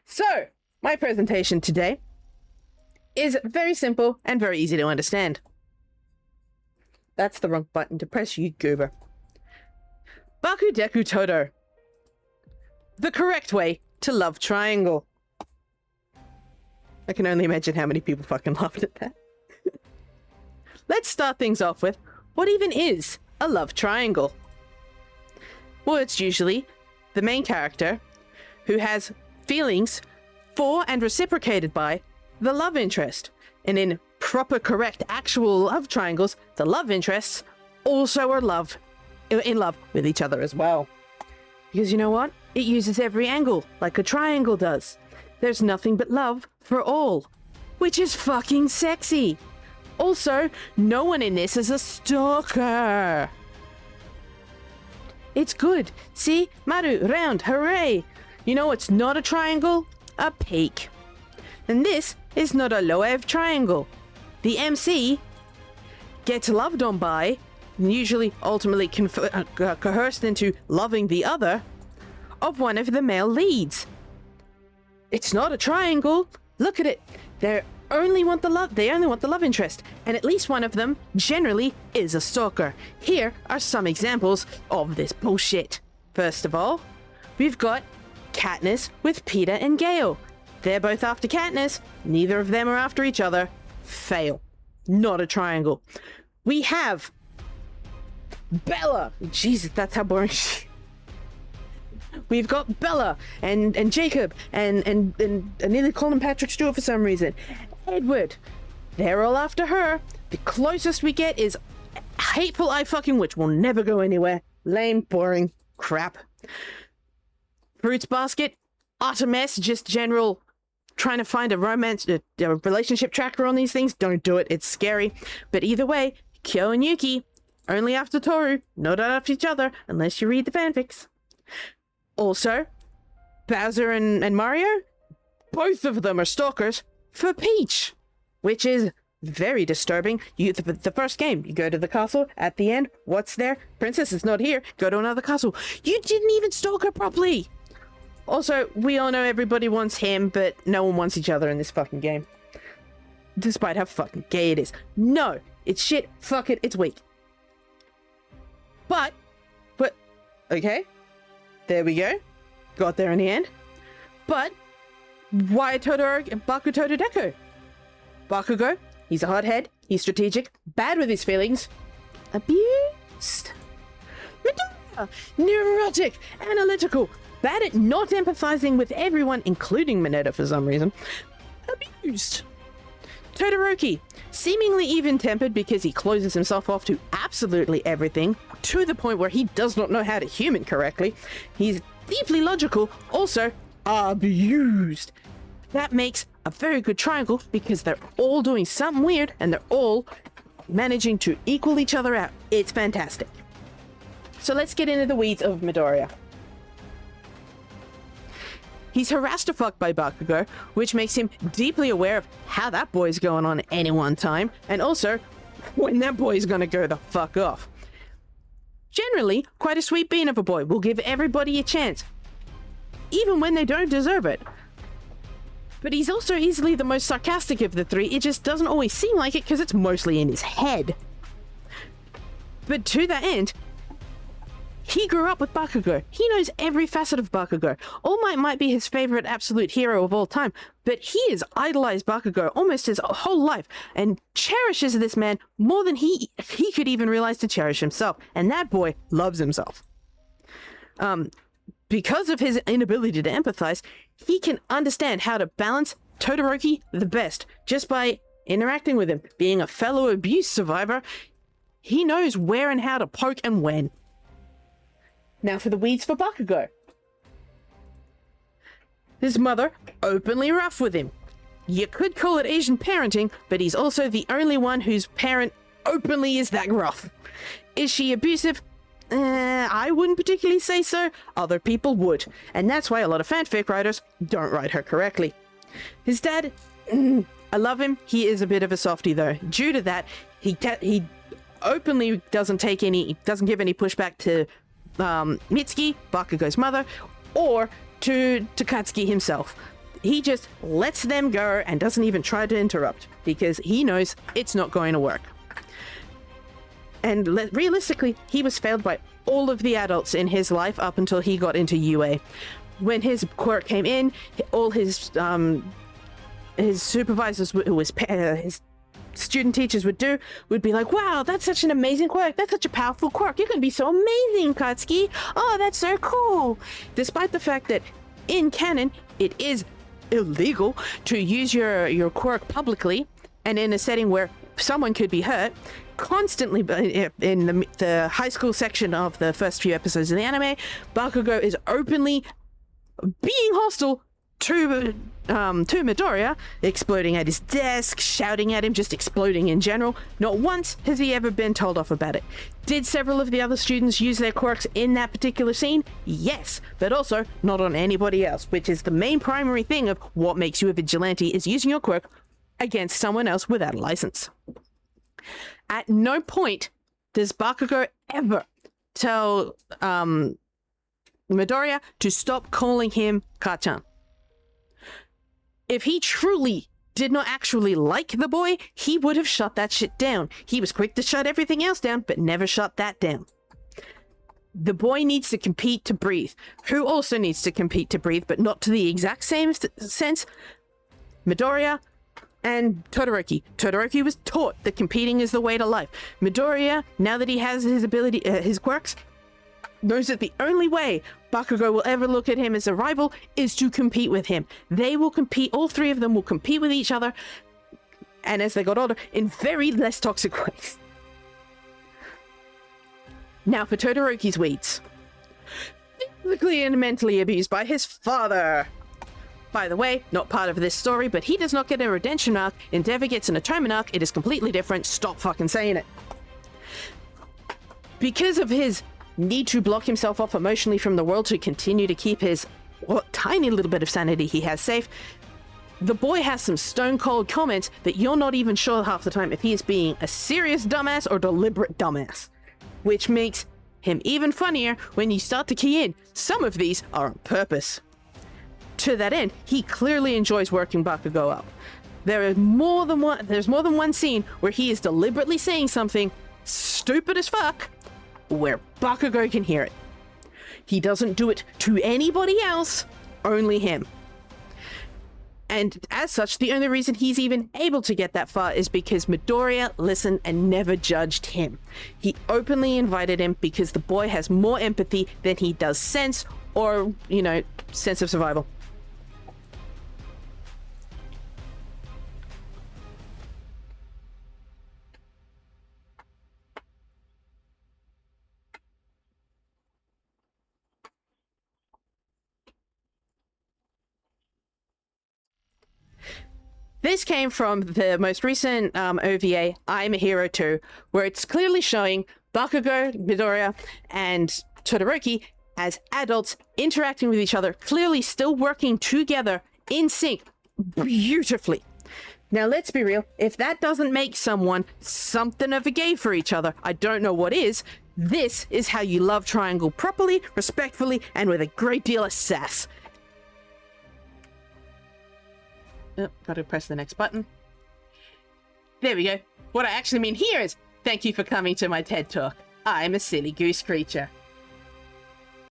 So, my presentation today is very simple and very easy to understand. That's the wrong button to press, you goober. Baku Deku Todo. The correct way to love triangle. I can only imagine how many people fucking laughed at that. Let's start things off with, what even is a love triangle? Well, it's usually the main character who has feelings for and reciprocated by the love interest. And in proper, correct, actual love triangles, the love interests also are in love with each other as well. Because you know what? It uses every angle, like a triangle does. There's nothing but love for all, which is fucking sexy. Also, no one in this is a stalker. It's good. See? Maru, round, hooray! You know what's not a triangle? A peak. And this is not a Loev triangle. The MC gets loved on by, and usually ultimately coerced into loving the other, of one of the male leads. It's not a triangle. Look at it. They only want the love interest, and at least one of them generally is a stalker. Here are some examples of this bullshit. First of all, we've got Katniss with Peeta and Gale. They're both after Katniss. Neither of them are after each other. Fail. Not a triangle. We have Bella. Jesus, that's how boring she... We've got Bella and Jacob and I nearly called him Patrick Stewart for some reason. Edward. They're all after her. The closest we get is Hateful I fucking Witch. Will never go anywhere. Lame, boring, crap. Fruits Basket. Utter mess. Just general trying to find a romance, a relationship tracker on these things. Don't do it. It's scary. But either way, Kyo and Yuki. Only after Toru. Not after each other. Unless you read the fanfics. Also, Bowser and Mario, both of them are stalkers for Peach, which is very disturbing. The first game, you go to the castle, at the end, what's there? Princess is not here, go to another castle. You didn't even stalk her properly! Also, we all know everybody wants him, but no one wants each other in this fucking game. Despite how fucking gay it is. No, it's shit, fuck it, it's weak. But, okay. There we go. Got there in the end. But, why Baku TodoDeku? Bakugo, he's a hothead, he's strategic, bad with his feelings, abused. Midoriya, neurotic, analytical, bad at not empathizing with everyone, including Mineta for some reason, abused. Todoroki, seemingly even-tempered because he closes himself off to absolutely everything, to the point where he does not know how to human correctly. He's deeply logical, also abused. That makes a very good triangle because they're all doing something weird and they're all managing to equal each other out. It's fantastic. So let's get into the weeds of Midoriya. He's harassed to fuck by Bakugo, which makes him deeply aware of how that boy's going on at any one time, and also when that boy's gonna go the fuck off. Generally, quite a sweet bean of a boy, will give everybody a chance, even when they don't deserve it. But he's also easily the most sarcastic of the three, it just doesn't always seem like it because it's mostly in his head. But to that end, he grew up with Bakugo. He knows every facet of Bakugo. All Might might be his favorite absolute hero of all time, but he has idolized Bakugo almost his whole life and cherishes this man more than he could even realize to cherish himself. And that boy loves himself. Because of his inability to empathize, he can understand how to balance Todoroki the best just by interacting with him. Being a fellow abuse survivor, he knows where and how to poke and when. Now for the weeds for Bakugo. His mother, openly rough with him. You could call it Asian parenting, but he's also the only one whose parent openly is that rough. Is she abusive? I wouldn't particularly say so. Other people would. And that's why a lot of fanfic writers don't write her correctly. His dad, I love him. He is a bit of a softie though. Due to that, he openly doesn't give any pushback to Mitsuki, Bakugo's mother, or to Katsuki himself. he just lets them go and doesn't even try to interrupt because he knows it's not going to work. And realistically, he was failed by all of the adults in his life up until he got into UA. When his quirk came in, all his supervisors, his student teachers would be like, wow, that's such an amazing quirk. That's such a powerful quirk. You're going to be so amazing, Katsuki. Oh, that's so cool. Despite the fact that in canon, it is illegal to use your quirk publicly and in a setting where someone could be hurt. Constantly in the high school section of the first few episodes of the anime, Bakugo is openly being hostile to Midoriya, exploding at his desk, shouting at him, just exploding in general. Not once has he ever been told off about it. Did several of the other students use their quirks in that particular scene? Yes, but also not on anybody else, which is the main primary thing of what makes you a vigilante, is using your quirk against someone else without a license. At no point does Bakugo ever tell Midoriya to stop calling him Ka-chan. If he truly did not actually like the boy, he would have shut that shit down. He was quick to shut everything else down, but never shut that down. The boy needs to compete to breathe. Who also needs to compete to breathe, but not to the exact same sense? Midoriya and Todoroki. Todoroki was taught that competing is the way to life. Midoriya, now that he has his ability, his quirks, knows that the only way Bakugo will ever look at him as a rival is to compete with him. They will compete, all three of them will compete with each other, and as they got older, in very less toxic ways. Now for Todoroki's weeds. Physically and mentally abused by his father. By the way, not part of this story, but he does not get a redemption arc. Endeavor gets an atonement arc. It is completely different. Stop fucking saying it. Because of his need to block himself off emotionally from the world to continue to keep his tiny little bit of sanity he has safe, the boy has some stone cold comments that you're not even sure half the time if he is being a serious dumbass or deliberate dumbass, which makes him even funnier when you start to key in. Some of these are on purpose. To that end, he clearly enjoys working Bakugo up. There's more than one scene where he is deliberately saying something stupid as fuck where Bakugo can hear it. He doesn't do it to anybody else, only him. And as such, the only reason he's even able to get that far is because Midoriya listened and never judged him. He openly invited him because the boy has more empathy than he does sense or, sense of survival. This came from the most recent OVA, I'm a Hero 2, where it's clearly showing Bakugo, Midoriya, and Todoroki as adults interacting with each other, clearly still working together in sync beautifully. Now, let's be real. If that doesn't make someone something of a gay for each other, I don't know what is. This is how you love Triangle properly, respectfully, and with a great deal of sass. Oh, gotta press the next button. There we go. What I actually mean here is, thank you for coming to my TED Talk. I'm a silly goose creature.